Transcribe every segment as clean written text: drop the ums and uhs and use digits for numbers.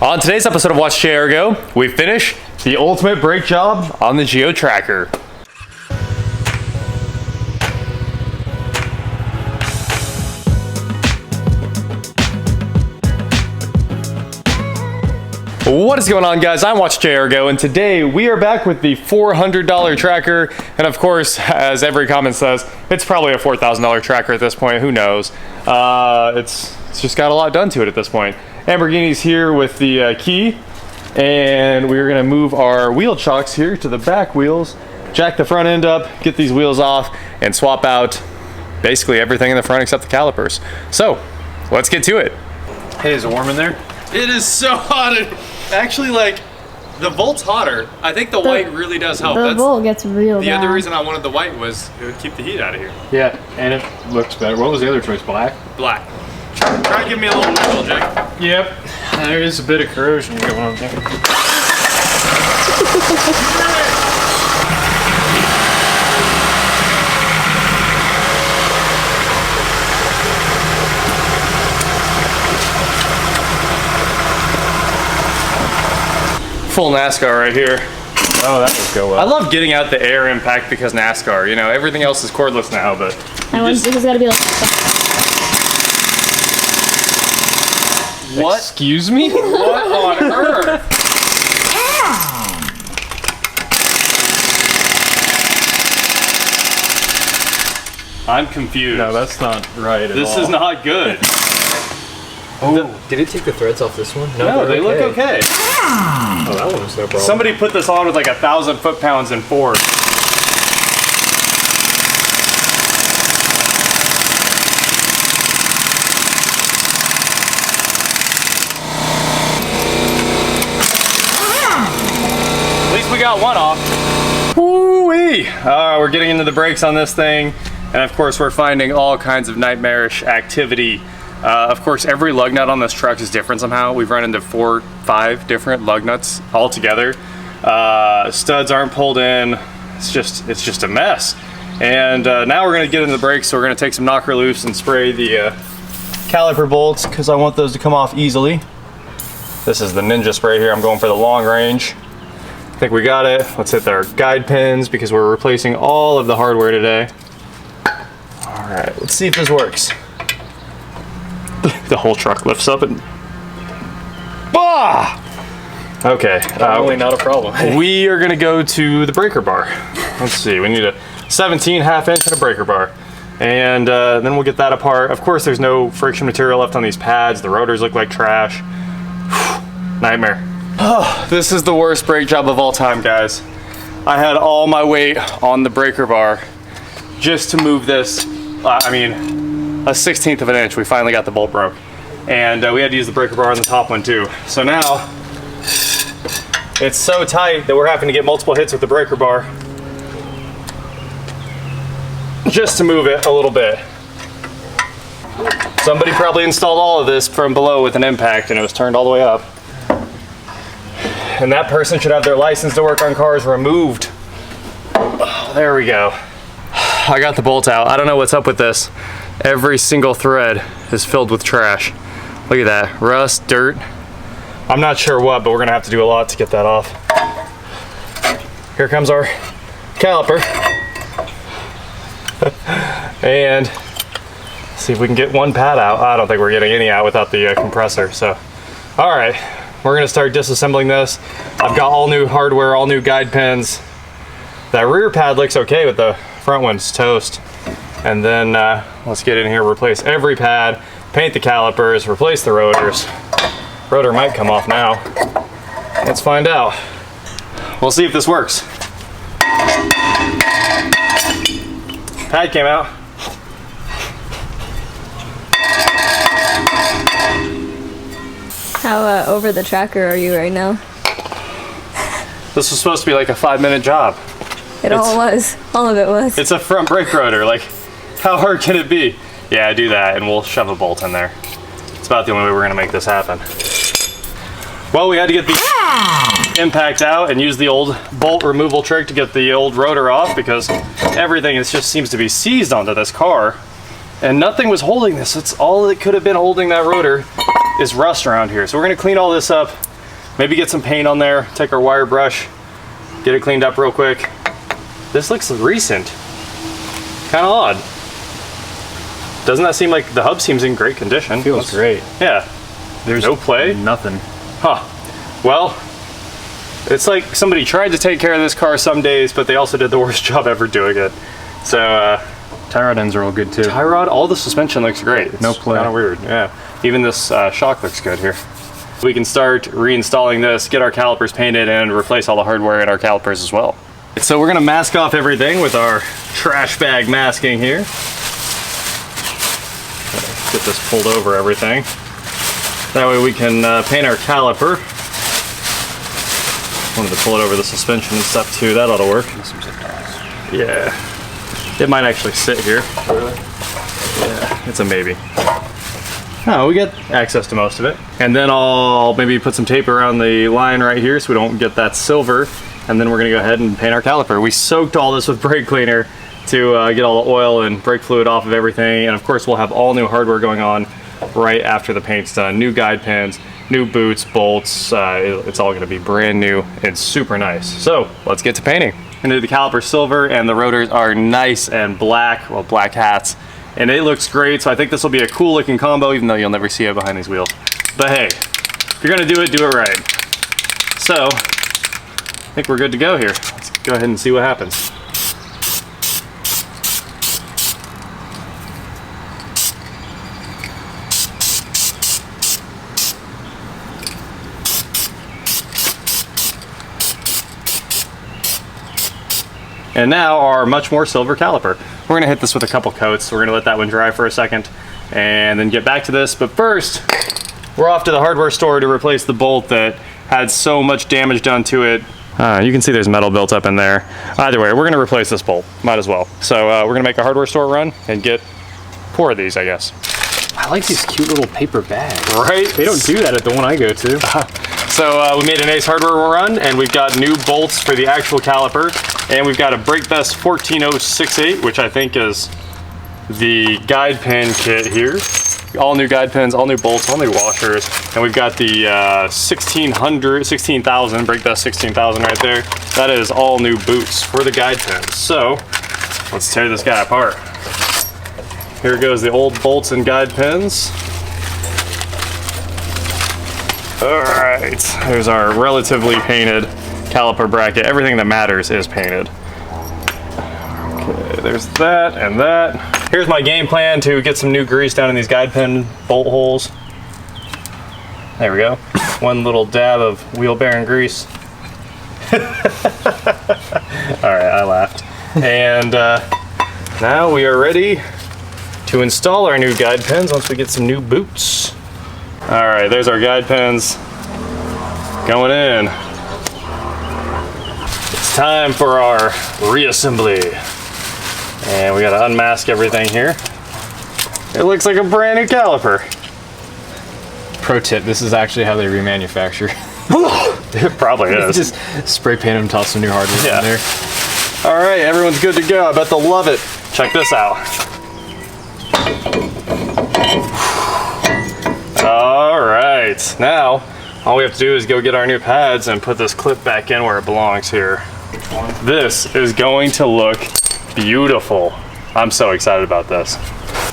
On today's episode of Watch JR Go, we finish the ultimate brake job on the Geo Tracker. What is going on, guys? I'm Watch JR Go, and today we are back with the $400 tracker. And of course, as every comment says, it's probably a $4,000 tracker at this point. Who knows? It's just got a lot done to it at this point. Lamborghini's here with the key, and we're gonna move our wheel chocks here to the back wheels, jack the front end up, get these wheels off, and swap out basically everything in the front except the calipers. So let's get to it. Hey, is it warm in there? It is so hot. Actually, like, the Volt's hotter. I think the white really does help. The Volt gets real The bad. other reason I wanted the white was it would keep the heat out of here. Yeah, and it looks better. What was the other choice? Black? Black. Try to give me a little wiggle, Jack. Yep. There is a bit of corrosion going on there. Full NASCAR right here. Oh, that would go I well. love getting out the air impact because NASCAR, you know, everything else is cordless now, but I want this has got to be like. what? Excuse me? What on earth? I'm confused. No, that's not right at all. This is not good. Oh, did it take the threads off this one? No, they look okay. Oh, that one was no problem. Somebody put this on with like 1,000 foot-pounds in Ford. At least we got one off. Woo-wee! We're getting into the brakes on this thing, and of course we're finding all kinds of nightmarish activity. Of course, every lug nut on this truck is different somehow. We've run into 4, 5 different lug nuts all together. Studs aren't pulled in. It's just a mess. And now we're gonna get into the brakes, so we're gonna take some knocker loose and spray the caliper bolts because I want those to come off easily. This is the Ninja spray here. I'm going for the long range. I think we got it. Let's hit our guide pins because we're replacing all of the hardware today. All right, let's see if this works. The whole truck lifts up and bah! Okay, Probably not a problem. we are gonna go to the breaker bar. Let's see, we need a 17.5 inch and a breaker bar. And then we'll get that apart. Of course, there's no friction material left on these pads. The rotors look like trash. Nightmare. Oh, this is the worst brake job of all time, guys. I had all my weight on the breaker bar just to move this, a 1/16 of an inch. We finally got the bolt broke. And we had to use the breaker bar on the top one too. So now, it's so tight that we're having to get multiple hits with the breaker bar just to move it a little bit. Somebody probably installed all of this from below with an impact and it was turned all the way up. And that person should have their license to work on cars removed. Oh, there we go. I got the bolt out. I don't know what's up with this. Every single thread is filled with trash. Look at that, rust, dirt. I'm not sure what, but we're gonna have to do a lot to get that off. Here comes our caliper. And see if we can get one pad out. I don't think we're getting any out without the compressor, so. All right, we're gonna start disassembling this. I've got all new hardware, all new guide pins. That rear pad looks okay, but the front one's toast. And then let's get in here, replace every pad, paint the calipers, replace the rotors. Rotor might come off now. Let's find out. We'll see if this works. Pad came out. How over the tracker are you right now? This was supposed to be like a 5-minute job. It all was. All of it was. It's a front brake rotor. Like, how hard can it be? Yeah, do that and we'll shove a bolt in there. It's about the only way we're gonna make this happen. Well, we had to get the impact out and use the old bolt removal trick to get the old rotor off because everything just seems to be seized onto this car. And nothing was holding this. It's all that could have been holding that rotor is rust around here. So we're gonna clean all this up Maybe get some paint on there, take our wire brush, get it cleaned up real quick. This looks recent. Kind of odd. Doesn't that seem like the hub seems in great condition? Feels great. Yeah. There's no play? Nothing. Huh. Well, it's like somebody tried to take care of this car some days, but they also did the worst job ever doing it. So, Tie rod ends are all good too. tie rod, all the suspension looks great. It's No play. kind of weird, yeah. Even this shock looks good here. We can start reinstalling this, get our calipers painted, and replace all the hardware in our calipers as well. So we're gonna mask off everything with our trash bag masking here. Get this pulled over everything. That way we can paint our caliper. Wanted to pull it over the suspension and stuff too, that ought to work. Yeah. It might actually sit here. Really? Yeah, it's a maybe. Oh, we get access to most of it. And then I'll maybe put some tape around the line right here so we don't get that silver. And then we're gonna go ahead and paint our caliper. We soaked all this with brake cleaner to get all the oil and brake fluid off of everything. And of course we'll have all new hardware going on right after the paint's done. New guide pins, new boots, bolts. It's all gonna be brand new and super nice. So let's get to painting. I'm gonna do the caliper silver and the rotors are nice and black, well, black hats. And it looks great, so I think this will be a cool looking combo, even though you'll never see it behind these wheels. But hey, if you're gonna do it right. So, I think we're good to go here. Let's go ahead and see what happens. And now our much more silver caliper. We're gonna hit this with a couple coats. We're gonna let that one dry for a second and then get back to this. But first, we're off to the hardware store to replace the bolt that had so much damage done to it. You can see there's metal built up in there. Either way, we're gonna replace this bolt, might as well. So we're gonna make a hardware store run and get 4 of these, I guess. I like these cute little paper bags. Right? They don't do that at the one I go to. So we made an Ace hardware run and we've got new bolts for the actual caliper. And we've got a BrakeBest 14068, which I think is the guide pin kit here. All new guide pins, all new bolts, all new washers. And we've got the 16,000 BrakeBest 16,000 right there. That is all new boots for the guide pins. So let's tear this guy apart. Here goes the old bolts and guide pins. All right, there's our relatively painted caliper bracket. Everything that matters is painted. Okay, there's that and that. Here's my game plan to get some new grease down in these guide pin bolt holes. There we go. One little dab of wheel bearing grease. All right, I laughed. And now we are ready to install our new guide pins once we get some new boots. All right, there's our guide pins going in. It's time for our reassembly. And we gotta unmask everything here. It looks like a brand new caliper. Pro tip, this is actually how they remanufacture. It probably is. Just spray paint them, toss some new hardware in there. All right, everyone's good to go. I bet they'll love it. Check this out. All right, now all we have to do is go get our new pads and put this clip back in where it belongs here. This is going to look beautiful. I'm so excited about this.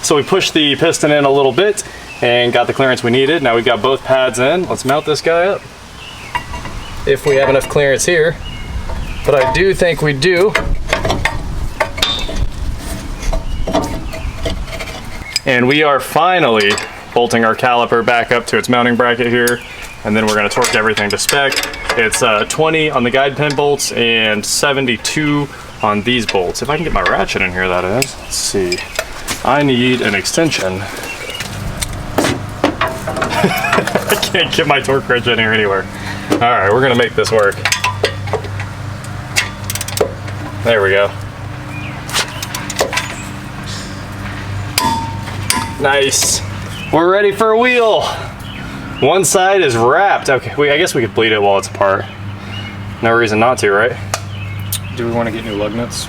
So we pushed the piston in a little bit and got the clearance we needed. Now we've got both pads in. Let's mount this guy up. If we have enough clearance here, but I do think we do. And we are finally bolting our caliper back up to its mounting bracket here. And then we're gonna torque everything to spec. It's 20 on the guide pin bolts and 72 on these bolts. If I can get my ratchet in here, that is. Let's see. I need an extension. I can't get my torque wrench in here anywhere. All right, we're gonna make this work. There we go. Nice. We're ready for a wheel. One side is wrapped. Okay, I guess we could bleed it while it's apart. No reason not to, right? Do we want to get new lug nuts?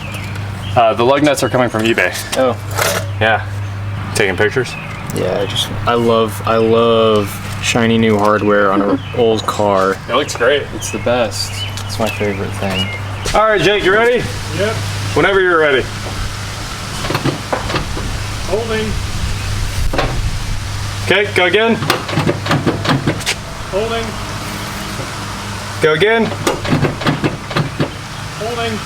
The lug nuts are coming from eBay. Oh. Yeah. Taking pictures? Yeah, I love shiny new hardware on an old car. It looks great. It's the best. It's my favorite thing. All right, Jake, you ready? Yep. Whenever you're ready. Holding. Okay, go again. Holding. Go again. Holding.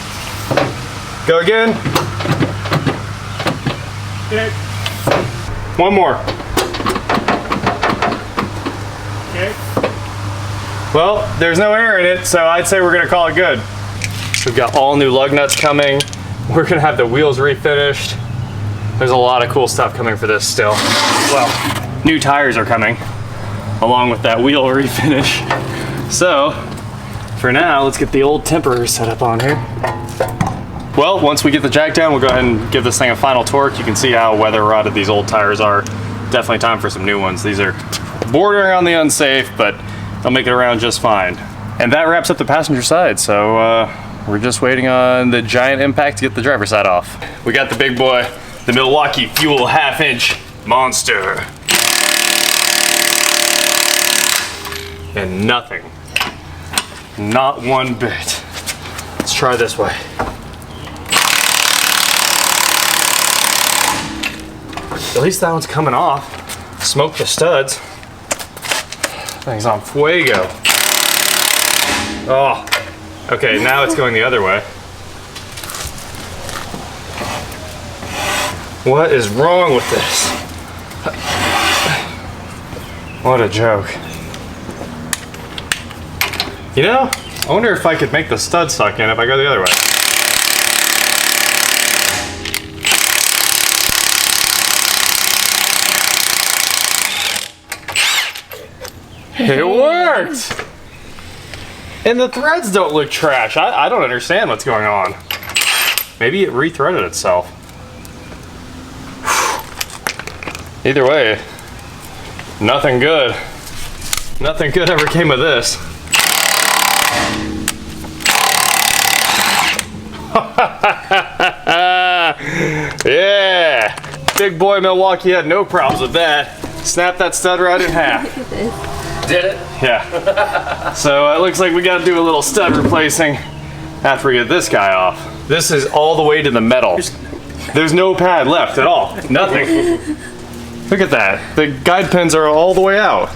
Go again. Okay. One more. Okay. Well, there's no air in it, so I'd say we're gonna call it good. We've got all new lug nuts coming. We're gonna have the wheels refinished. There's a lot of cool stuff coming for this still. Well, new tires are coming, along with that wheel refinish. So, for now, let's get the old temperer set up on here. Well, once we get the jack down, we'll go ahead and give this thing a final torque. You can see how weather rotted these old tires are. Definitely time for some new ones. These are bordering on the unsafe, but they'll make it around just fine. And that wraps up the passenger side, so we're just waiting on the giant impact to get the driver's side off. We got the big boy, the Milwaukee Fuel half-inch monster. And nothing, not one bit. Let's try this way. At least that one's coming off. Smoke the studs. Thing's on fuego. Oh, okay, now it's going the other way. What is wrong with this? What a joke. You know, I wonder if I could make the stud suck in if I go the other way. It worked! And the threads don't look trash. I don't understand what's going on. Maybe it re-threaded itself. Either way, nothing good. Nothing good ever came of this. Yeah! Big boy Milwaukee had no problems with that. Snap that stud right in half. Did it? Yeah. So it looks like we gotta do a little stud replacing after we get this guy off. This is all the way to the metal. There's no pad left at all. Nothing. Look at that. The guide pins are all the way out.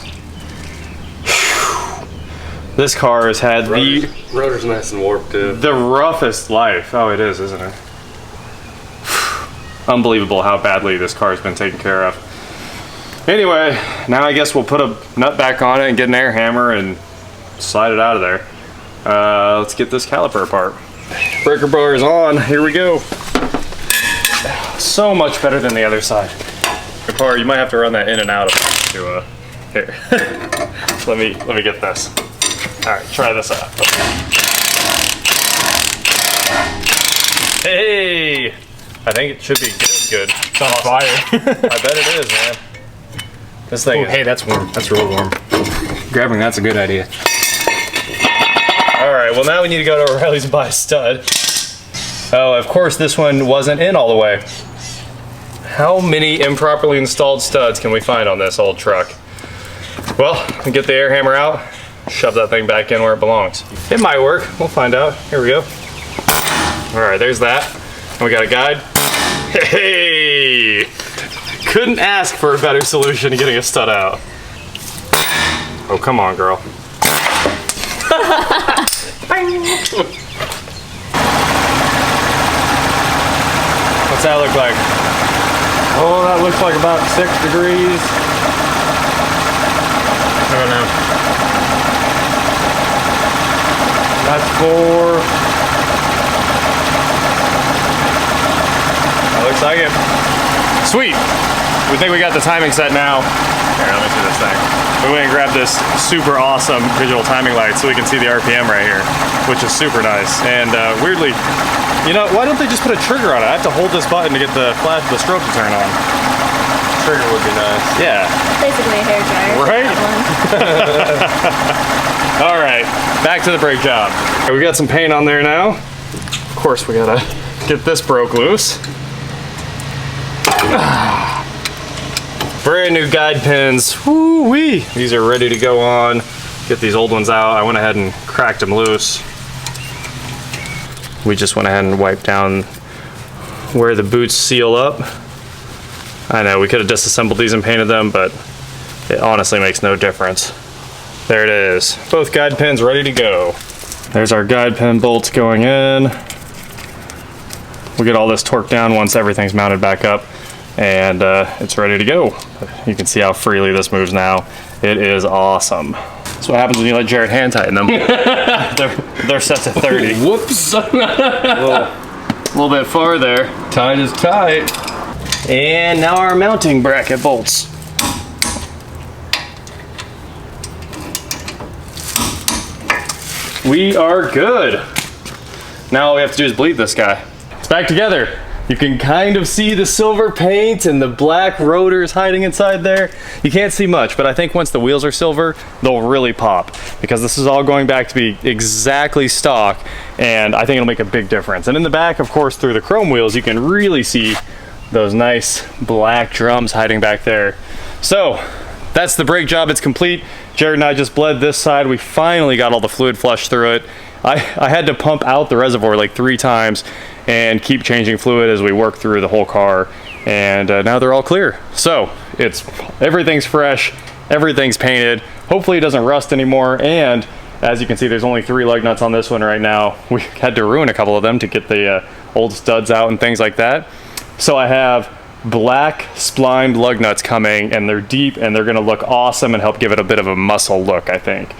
This car has had Rotor's nice and warped too. the roughest life. Oh, it is, isn't it? Unbelievable how badly this car has been taken care of. Anyway, now I guess we'll put a nut back on it and get an air hammer and slide it out of there. Let's get this caliper apart. Breaker bar is on. Here we go. So much better than the other side. Car, you might have to run that in and out of it to here. let me get this. All right, try this out. Hey, I think it should be good. It's on fire. I bet it is, man. This thing. Hey, that's warm. That's real warm. Grabbing that's a good idea. All right, well now we need to go to O'Reilly's and buy a stud. Oh, of course this one wasn't in all the way. How many improperly installed studs can we find on this old truck? Well, we get the air hammer out, shove that thing back in where it belongs. It might work, we'll find out. Here we go. All right, there's that. And we got a guide. Hey! Couldn't ask for a better solution to getting a stud out. Oh, come on, girl. What's that look like? Oh, that looks like about 6 degrees. I don't know. That's 4. That looks like it. Sweet. We think we got the timing set now. Here, let me see this thing. We went and grabbed this super awesome digital timing light so we can see the RPM right here, which is super nice. And weirdly, you know, why don't they just put a trigger on it? I have to hold this button to get the flash, the strobe to turn on. Trigger would be nice. Yeah. Basically a hair dryer. Right? That one. All right, back to the brake job. Okay, we got some paint on there now. Of course, we gotta get this broke loose. Brand new guide pins. Woo-wee. These are ready to go on. Get these old ones out. I went ahead and cracked them loose. We just went ahead and wiped down where the boots seal up. I know we could have disassembled these and painted them, but it honestly makes no difference. There it is. Both guide pins ready to go. There's our guide pin bolts going in. We'll get all this torqued down once everything's mounted back up, and it's ready to go. You can see how freely this moves now. It is awesome. That's what happens when you let Jared hand tighten them. they're set to 30. Whoops. A little bit farther. Tight is tight. And now our mounting bracket bolts. We are good. Now all we have to do is bleed this guy. It's back together. You can kind of see the silver paint and the black rotors hiding inside there. You can't see much, but I think once the wheels are silver, they'll really pop, because this is all going back to be exactly stock, and I think it'll make a big difference. And in the back, of course, through the chrome wheels, you can really see those nice black drums hiding back there. So that's the brake job. It's complete. Jared and I just bled this side. We finally got all the fluid flushed through it. I had to pump out the reservoir like 3 times and keep changing fluid as we work through the whole car. And now they're all clear. So everything's fresh, everything's painted. Hopefully it doesn't rust anymore. And as you can see, there's only 3 lug nuts on this one right now. We had to ruin a couple of them to get the old studs out and things like that. So I have black splined lug nuts coming, and they're deep, and they're gonna look awesome and help give it a bit of a muscle look, I think.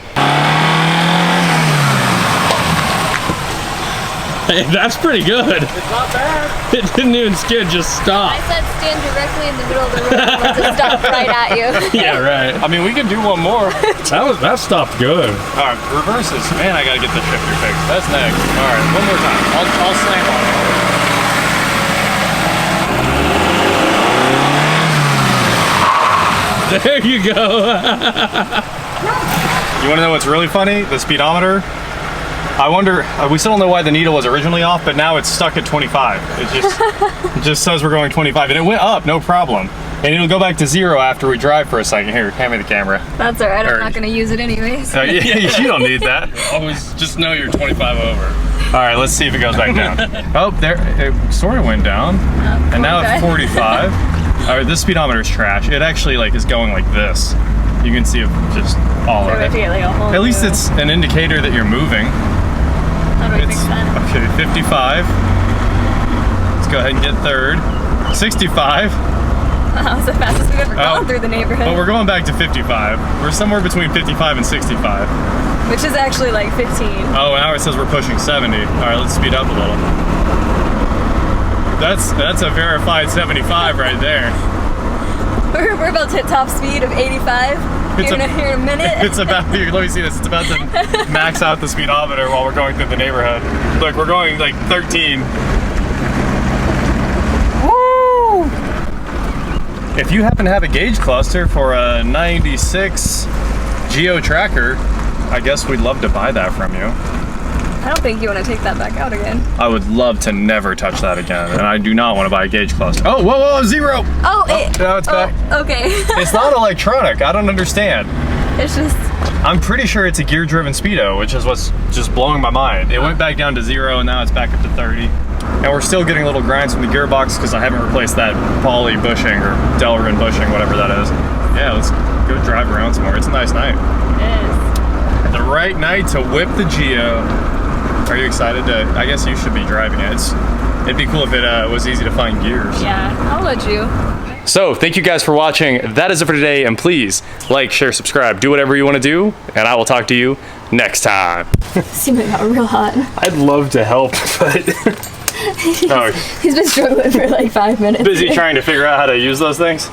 Hey, that's pretty good. It's not bad. It didn't even skid, just stop. I said stand directly in the middle of the road and let it stop right at you. Yeah, right. I mean, we can do one more. That stopped good. All right, reverses. Man, I gotta get the shifter fixed. That's next. All right, one more time. I'll slam on it. There you go. You wanna know what's really funny? The speedometer. I wonder, we still don't know why the needle was originally off, but now it's stuck at 25. It just says we're going 25, and it went up, no problem. And it'll go back to 0 after we drive for a second. Here, hand me the camera. That's all right. I'm not going to use it anyways. You don't need that. Always just know you're 25 over. All right, let's see if it goes back down. Oh, there, it sort of went down, and now it's 45. All right, this speedometer is trash. It actually is going like this. You can see it just all of it. At least it's an indicator that you're moving. How do we fix that? Okay, 55. Let's go ahead and get third. 65. Wow, it's the fastest we've ever gone through the neighborhood. But we're going back to 55. We're somewhere between 55 and 65. Which is actually like 15. Oh, now it says we're pushing 70. All right, let's speed up a little. That's a verified 75 right there. We're about to hit top speed of 85 here in a minute. It's about, let me see this, it's about to max out the speedometer while we're going through the neighborhood. Look, we're going like 13. Woo! If you happen to have a gauge cluster for a 96 Geo Tracker, I guess we'd love to buy that from you. I don't think you want to take that back out again. I would love to never touch that again, and I do not want to buy a gauge cluster. Oh, whoa, 0! Oh, now it's back. Okay. It's not electronic, I don't understand. It's just... I'm pretty sure it's a gear-driven speedo, which is what's just blowing my mind. It went back down to 0, and now it's back up to 30. And we're still getting little grinds from the gearbox because I haven't replaced that poly bushing or Delrin bushing, whatever that is. Yeah, let's go drive around some more. It's a nice night. It is. The right night to whip the Geo. Are you excited to? I guess you should be driving it. It'd be cool if it was easy to find gears. Yeah, I'll let you. So thank you guys for watching. That is it for today, and please like, share, subscribe, do whatever you want to do, and I will talk to you next time. Seeming got real hot. I'd love to help, but He's been struggling for like 5 minutes. busy trying to figure out how to use those things.